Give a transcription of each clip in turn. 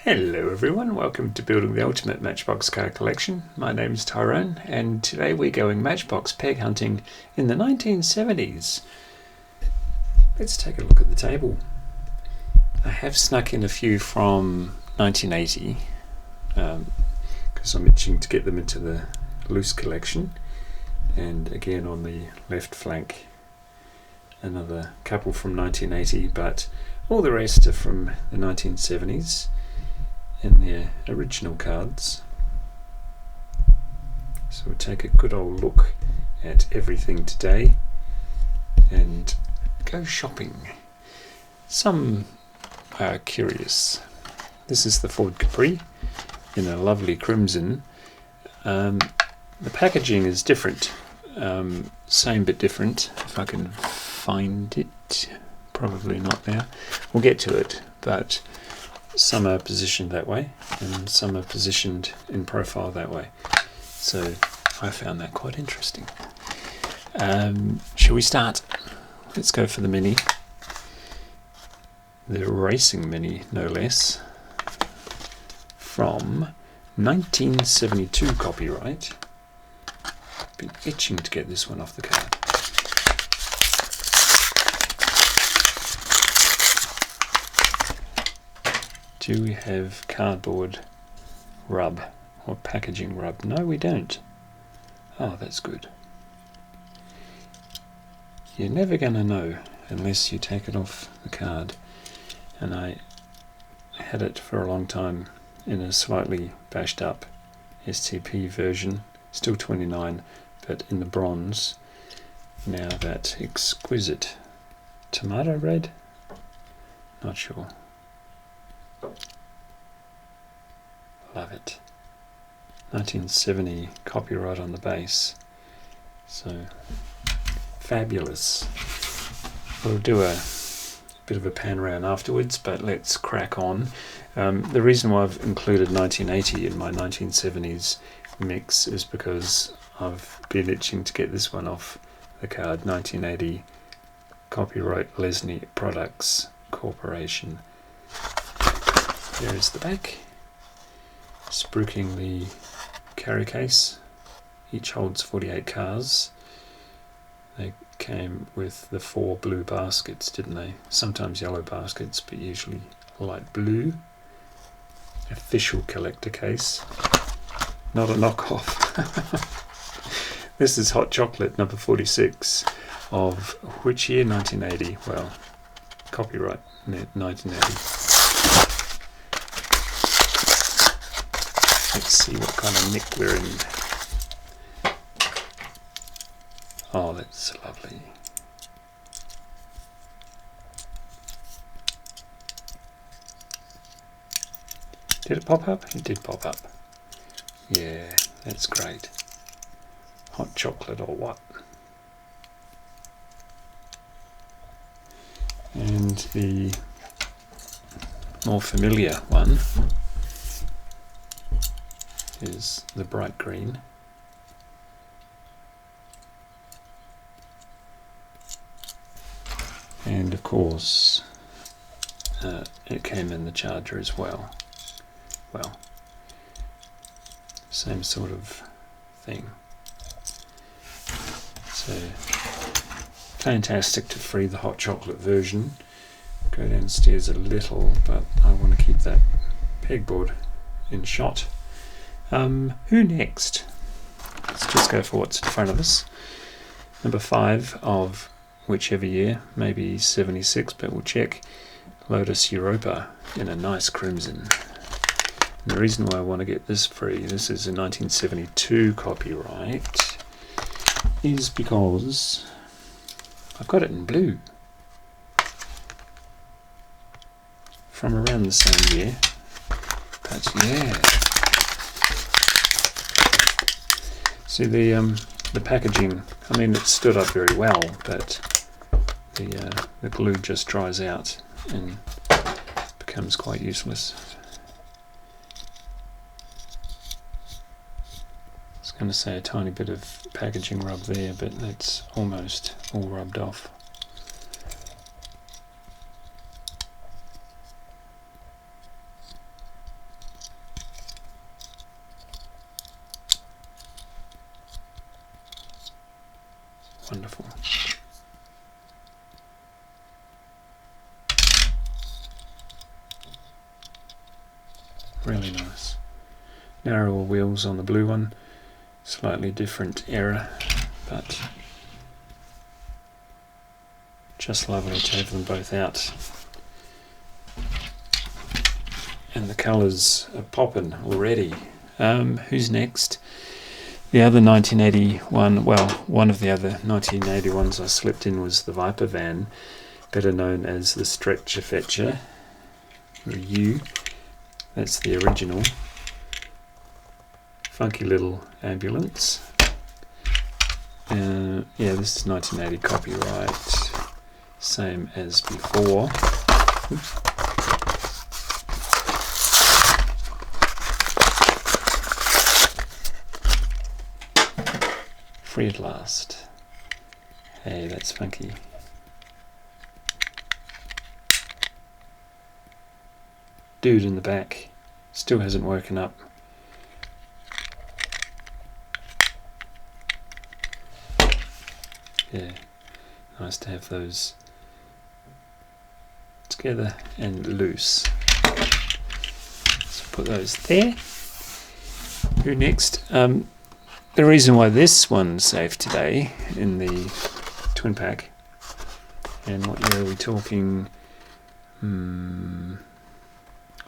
Hello everyone, welcome to Building the Ultimate Matchbox Card Collection. My name is Tyrone and today we're going Matchbox Peg Hunting in the 1970s. Let's take a look at the table. I have snuck in a few from 1980 because I'm itching to get them into the loose collection, and again on the left flank another couple from 1980, but all the rest are from the 1970s in their original cards. So we'll take a good old look at everything today and go shopping. Some are curious. This is the Ford Capri in a lovely crimson. The packaging is different, same but different. If I can find it, probably not now. We'll get to it, but some are positioned that way and some are positioned in profile that way. So I found that quite interesting. Shall we start? Let's go for the Mini. The Racing Mini, no less. From 1972 copyright. Been itching to get this one off the card. Do we have cardboard rub or packaging rub? No, we don't. Oh, that's good. You're never going to know unless you take it off the card. And I had it for a long time in a slightly bashed up STP version, still 29, but in the bronze. Now that exquisite tomato red, not sure. Love it. 1970 copyright on the base. So fabulous. We'll do a bit of a pan around afterwards, but let's crack on. The reason why I've included 1980 in my 1970s mix is because I've been itching to get this one off the card. 1980 copyright Lesney Products Corporation. There is the back, spruiking the carry case. Each holds 48 cars. They came with the 4 blue baskets, didn't they? Sometimes yellow baskets, but usually light blue. Official collector case, not a knockoff. This is Hot Chocolate number 46 of which year? 1980. Well, copyright 1980. Let's see what kind of nick we're in. Oh, that's lovely. Did it pop up? It did pop up. Yeah, that's great. Hot chocolate or what? And the more familiar one is the bright green. And of course it came in the charger as well. Well, same sort of thing. So fantastic to free the hot chocolate version. Go downstairs a little, but I want to keep that pegboard in shot. Who next? Let's just go for what's in front of us. Number 5 of whichever year, maybe 76, but we'll check. Lotus Europa in a nice crimson. And the reason why I want to get this free, this is a 1972 copyright, is because I've got it in blue. From around the same year. But yeah. See the packaging, I mean it stood up very well, but the glue just dries out and becomes quite useless. I was going to say a tiny bit of packaging rub there, but that's almost all rubbed off. Wonderful. Really nice. Narrower wheels on the blue one, slightly different error, but just lovely to have them both out. And the colours are popping already. Who's next? The other 1981, well, one of the other 1981s I slipped in was the Viper van, better known as the Stretcher Fetcher, or U. That's the original. Funky little ambulance. Yeah, this is 1980 copyright, same as before. Oops. Free at last. Hey, that's funky. Dude in the back still hasn't woken up. Yeah, nice to have those together and loose. So put those there. Who next? The reason why this one's safe today in the twin pack, and what year are we talking?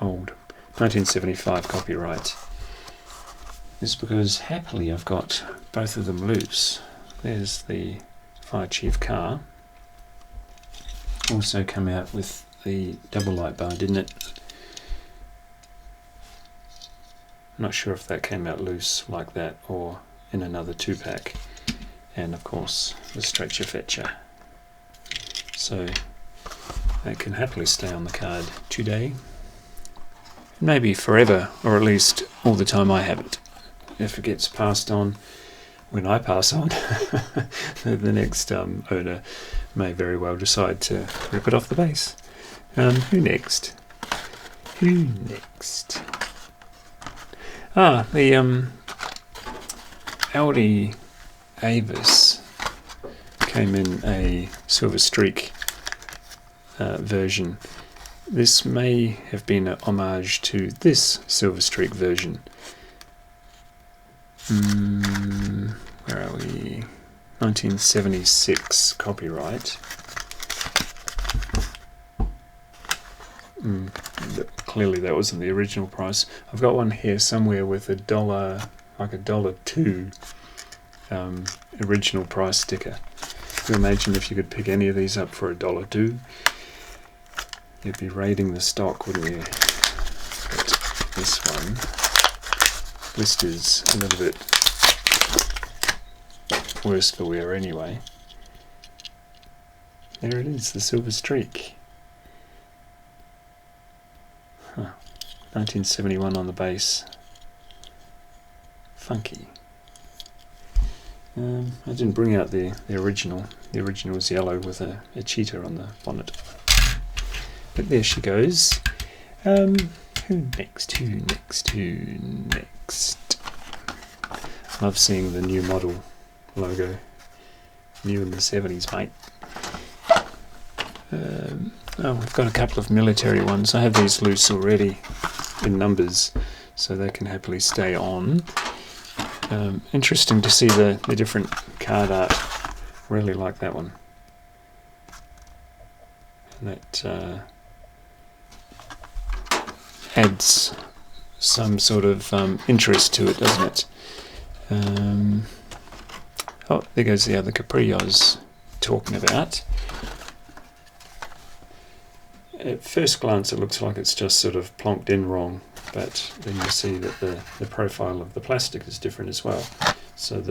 Old, 1975 copyright, is because happily I've got both of them loose. There's the Fire Chief car. Also come out with the double light bar, didn't it? I'm not sure if that came out loose like that or in another 2-pack. And of course the Stretcher Fetcher. So that can happily stay on the card today. Maybe forever, or at least all the time I have it. If it gets passed on when I pass on, the next owner may very well decide to rip it off the base. Who next? Who next? The Audi Avis came in a Silver Streak version. This may have been an homage to this Silver Streak version. Where are we? 1976 copyright. Clearly that wasn't the original price. I've got one here somewhere with $1, like $1.02 original price sticker. You imagine if you could pick any of these up for $1.02, you'd be raiding the stock, wouldn't you? But this one, blister's a little bit worse for wear anyway. There it is, the Silver Streak. 1971 on the base. Funky. I didn't bring out the original. The original was yellow with a cheetah on the bonnet. But there she goes. Who next? Who next? Who next? Love seeing the new model logo. New in the 70s, mate. We've got a couple of military ones. I have these loose already in numbers, so they can happily stay on. Interesting to see the different card art. Really like that one. That adds some sort of interest to it, doesn't it? Oh, there goes the other Capri I was talking about. At first glance it looks like it's just sort of plonked in wrong, but then you see that the profile of the plastic is different as well. So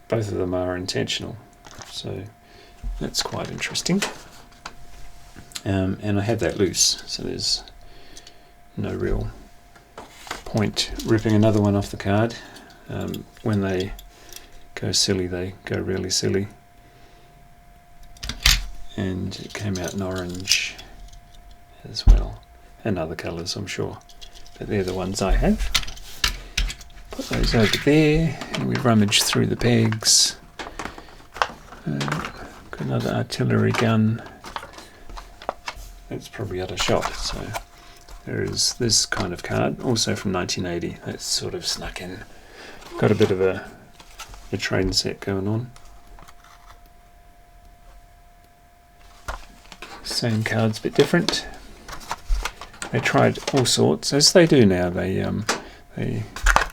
both of them are intentional. So that's quite interesting. And I have that loose, so there's no real point ripping another one off the card. When they go silly, they go really silly. And it came out in orange as well, and other colours I'm sure, but they're the ones I have. Put those over there, and we rummage through the pegs. Got another artillery gun. That's probably out of shot, so there is this kind of card, also from 1980. That's sort of snuck in. Got a bit of a train set going on. Same cards, bit different. They tried all sorts, as they do now. They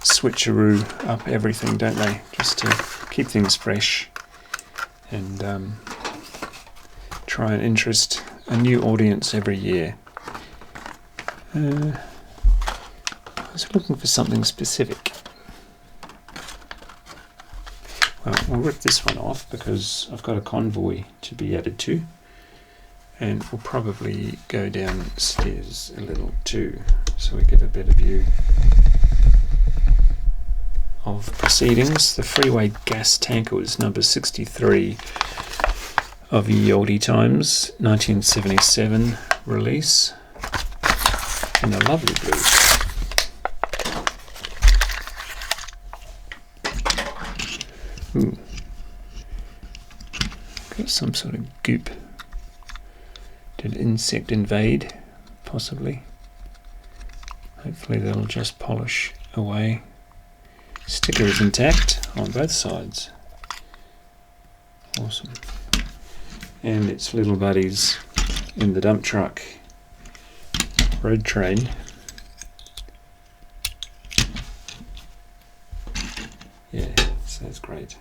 switcheroo up everything, don't they? Just to keep things fresh and try and interest a new audience every year. I was looking for something specific. Well, we'll rip this one off because I've got a Convoy to be added to, and we'll probably go downstairs a little too, so we get a better view of proceedings. The Freeway Gas Tanker was number 63 of Ye Olde Times, 1977 release, in a lovely blue. Ooh. Got some sort of goop. Did insect invade? Possibly. Hopefully that'll just polish away. Sticker is intact on both sides. Awesome. And its little buddies in the dump truck. Road train. Yeah, so that's great.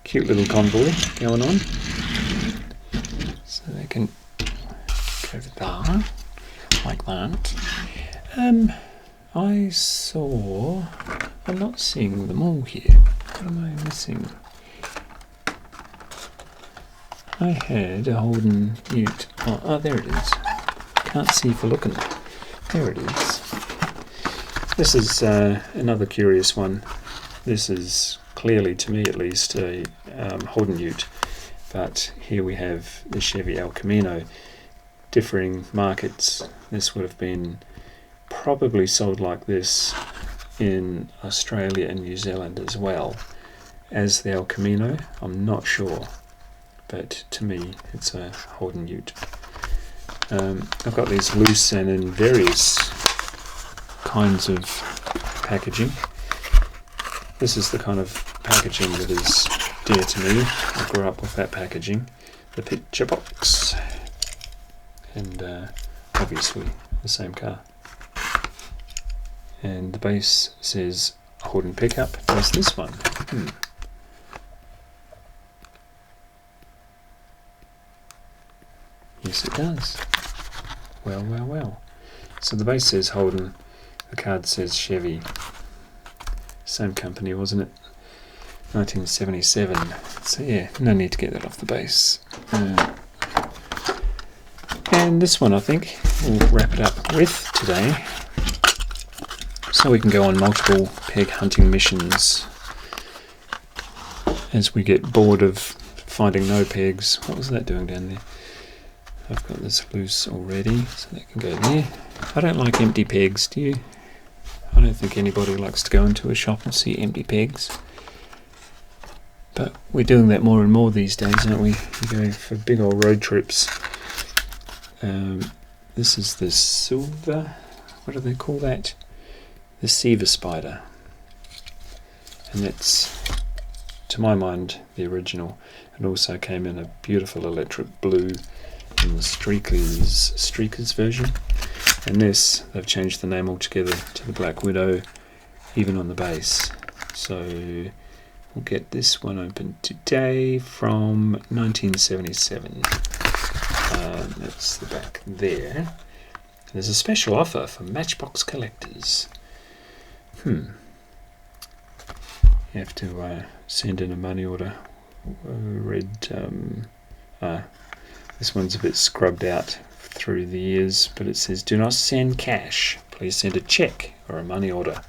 Cute little convoy going on. So they can go there, like that. I'm not seeing them all here. What am I missing? I had a Holden Ute. Oh, there it is. Can't see for looking. There it is. This is another curious one. This is clearly, to me at least, a Holden Ute. But here we have the Chevy El Camino. Differing markets. This would have been probably sold like this in Australia and New Zealand as well as the El Camino. I'm not sure, but to me it's a Holden Ute. I've got these loose and in various kinds of packaging. This is the kind of packaging that is dear to me. I grew up with that packaging. The picture box, and obviously the same car. And the base says Holden pickup. There's this one. Yes, it does. Well, well, well. So the base says Holden, the card says Chevy. Same company, wasn't it? 1977. So yeah, no need to get that off the base. And this one, I think, we'll wrap it up with today, so we can go on multiple peg hunting missions as we get bored of finding no pegs. What was that doing down there? I've got this loose already, so that can go there. I don't like empty pegs, do you? I don't think anybody likes to go into a shop and see empty pegs. But we're doing that more and more these days, aren't we? We go for big old road trips. This is the silver, what do they call that? The Seaver Spider. And that's, to my mind, the original. It also came in a beautiful electric blue in the Streakers version. And this, they've changed the name altogether to the Black Widow, even on the base. So we'll get this one open today from 1977. That's the back there. There's a special offer for Matchbox collectors. You have to send in a money order. This one's a bit scrubbed out through the years, but it says, do not send cash. Please send a check or a money order.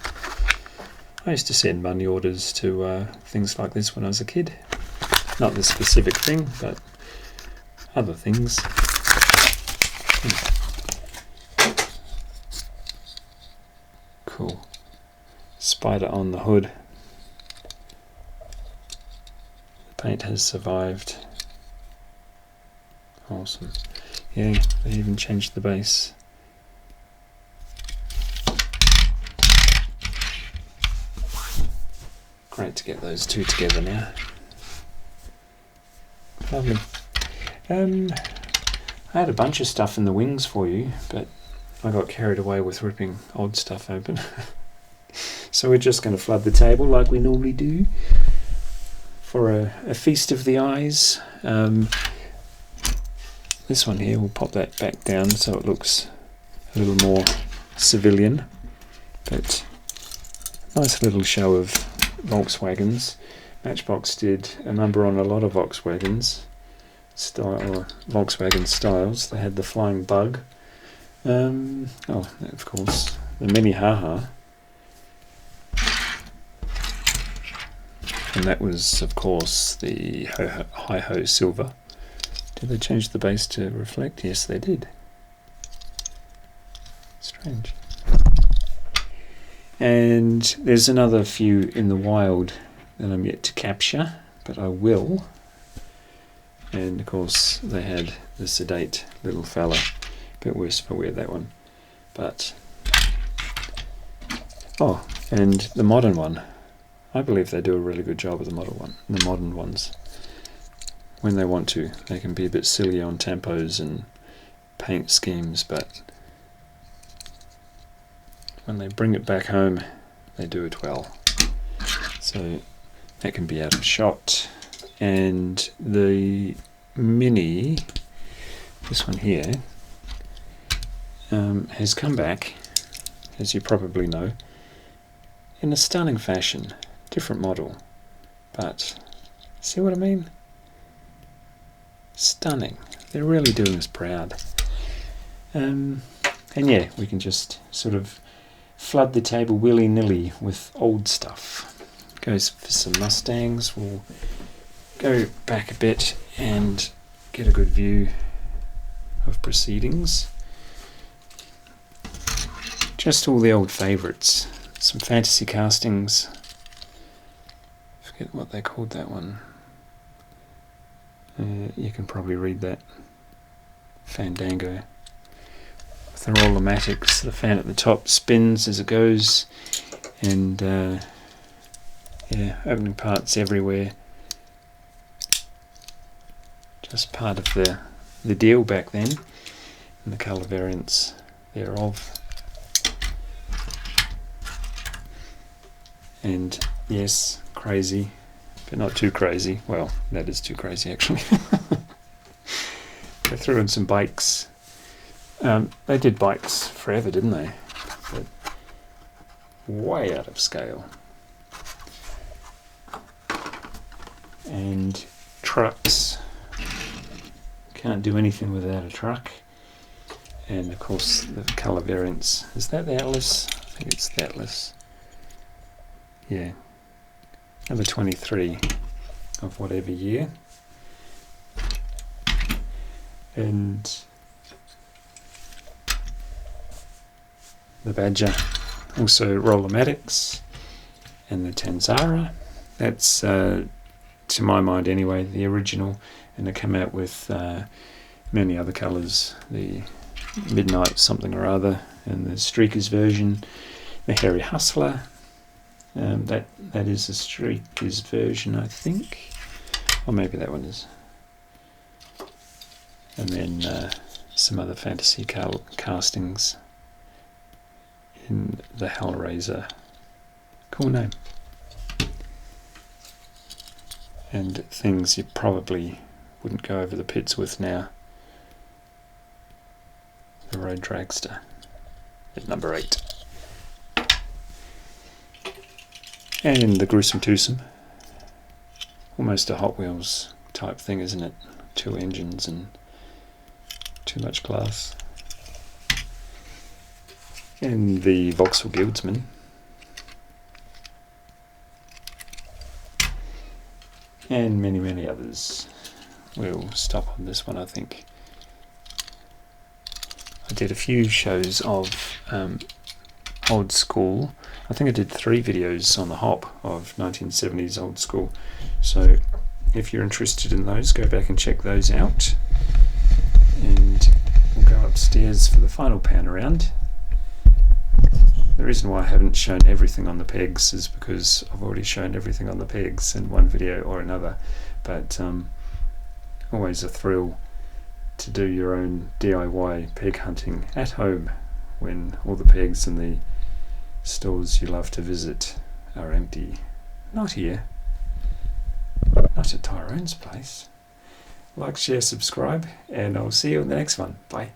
I used to send money orders to things like this when I was a kid. Not this specific thing, but other things. Cool. spider on the hood. The paint has survived. Awesome. Yeah, they even changed the base. Great to get those two together now. Lovely. I had a bunch of stuff in the wings for you, but I got carried away with ripping old stuff open. So we're just going to flood the table like we normally do for a feast of the eyes. This one here, we'll pop that back down so it looks a little more civilian, but nice little show of Volkswagens. Matchbox did a number on a lot of Volkswagen styles. They had the Flying Bug, of course, the Mini Haha, and that was of course the Hi-Ho Silver. Did they change the base to reflect? Yes, they did. Strange. And there's another few in the wild that I'm yet to capture, but I will. And of course they had the sedate little fella, a bit worse for wear, that one. But and the modern one, I believe they do a really good job with the modern ones. When they want to, they can be a bit silly on tempos and paint schemes, but when they bring it back home, they do it well. So that can be out of shot. And the Mini, this one here, has come back, as you probably know, in a stunning fashion. Different model, but see what I mean? Stunning. They're really doing us proud. And yeah, we can just sort of flood the table willy-nilly with old stuff. Goes for some Mustangs. We'll go back a bit and get a good view of proceedings. Just all the old favourites. Some fantasy castings. Forget what they called that one. You can probably read that. Fandango. With the roll-o-matics, the fan at the top spins as it goes, and yeah, opening parts everywhere. Just part of the deal back then, and the colour variants thereof. And yes, crazy, but not too crazy. Well, that is too crazy actually. They threw in some bikes. They did bikes forever, didn't they? But way out of scale. And trucks. Can't do anything without a truck. And of course the colour variants. Is that the Atlas? I think it's the Atlas. Yeah. Number 23 of whatever year. And the Badger, also roll-o-matics, and the Tanzara. That's, to my mind anyway, the original, and they come out with many other colours. The Midnight something or other, and the Streakers version, the Hairy Hustler. That is the Streakers version, I think, or maybe that one is. And then some other fantasy castings in the Hellraiser. Cool name. And things you probably wouldn't go over the pits with now. The Road Dragster at number 8. And the Gruesome Twosome. Almost a Hot Wheels type thing, isn't it? 2 engines and too much glass. And the Vauxhall Guildsman. And many, many others. We'll stop on this one, I think. I did a few shows of old school. I think I did 3 videos on the hop of 1970s old school. So if you're interested in those, go back and check those out. And we'll go upstairs for the final pan around. The reason why I haven't shown everything on the pegs is because I've already shown everything on the pegs in one video or another. But always a thrill to do your own DIY peg hunting at home when all the pegs in the stores you love to visit are empty. Not here. Not at Tyrone's place. Like, share, subscribe, and I'll see you in the next one. Bye.